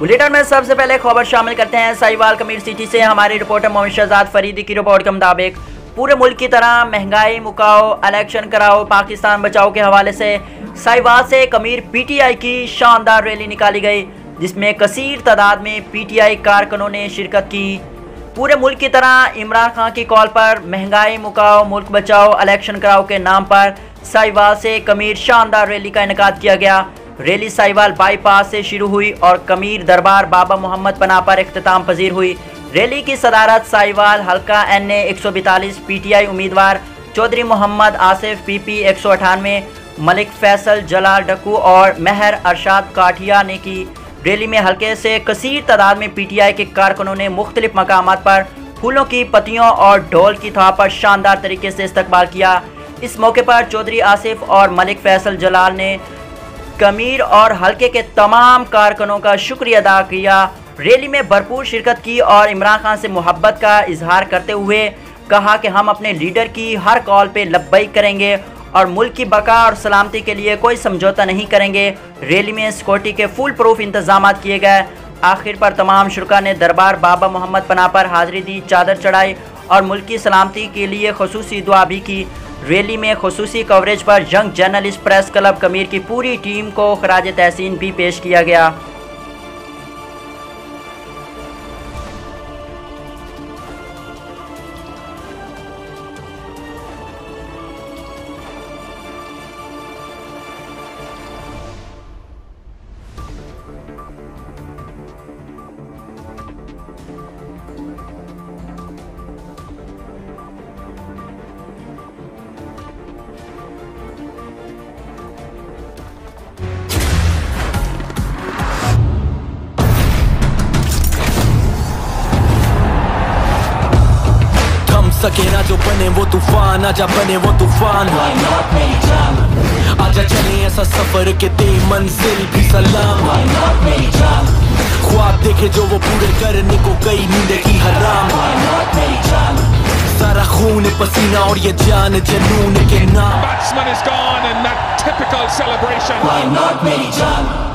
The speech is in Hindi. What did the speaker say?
बुलेटिन में सबसे पहले खबर शामिल करते हैं साहिवाल कमीर सिटी से। हमारे रिपोर्टर मोहम्मद शहजाद फरीदी की रिपोर्ट के मुताबिक पूरे मुल्क की तरह महंगाई मुकाओ, इलेक्शन कराओ, पाकिस्तान बचाओ के हवाले से साहिवाल से कमीर पीटीआई की शानदार रैली निकाली गई, जिसमें कसीर तादाद में पीटीआई कारकुनों ने शिरकत की। पूरे मुल्क की तरह इमरान खान की कॉल पर महंगाई मुकाओ, मुल्क बचाओ, इलेक्शन कराओ के नाम पर साहिवाल से कमीर शानदार रैली का इनेकाद किया गया। रैली साहिवाल बाईपास से शुरू हुई और कमीर दरबार बाबा मोहम्मद पनाह पर इख्तिताम पजीर हुई। रैली की सदारत साहिवाल हल्का NA 142 पीटीआई उम्मीदवार चौधरी मोहम्मद आसिफ PP 198, मलिक फैसल जलाल डक्कू और महर अरशाद काठिया ने की। रैली में हल्के से कसीर तादाद में पीटीआई के कारकुनों ने मुख्तलिफ मकामात पर फूलों की पत्तियों और ढोल की थाप पर शानदार तरीके से इस्तकबाल किया। इस मौके पर चौधरी आसिफ और मलिक फैसल जलाल ने कमीर और हल्के के तमाम कारकुनों का शुक्रिया अदा किया। रैली में भरपूर शिरकत की और इमरान खान से मोहब्बत का इजहार करते हुए कहा कि हम अपने लीडर की हर कॉल पे लब्बैक करेंगे और मुल्क की बका और सलामती के लिए कोई समझौता नहीं करेंगे। रैली में सिक्योरिटी के फुल प्रूफ इंतजाम किए गए। आखिर पर तमाम शुरा ने दरबार बाबा मोहम्मद पनाह पर हाजिरी दी, चादर चढ़ाई और मुल्क की सलामती के लिए खुसूसी दुआ भी की। रैली में खुसूसी कवरेज पर यंग जर्नलिस्ट प्रेस क्लब कमीर की पूरी टीम को खराज तहसीन भी पेश किया गया। सके ना जो बने वो तूफान, आजा बने वो तूफान। आजा चले ऐसा सफर के दे मंजिल भी सलाम। ख्वाब देखे जो वो पूरे करने को गई नींद की हराम। सारा खून पसीना और ये जान जनून के नाम। Batsman is gone in that typical celebration. Why not मेरी जान?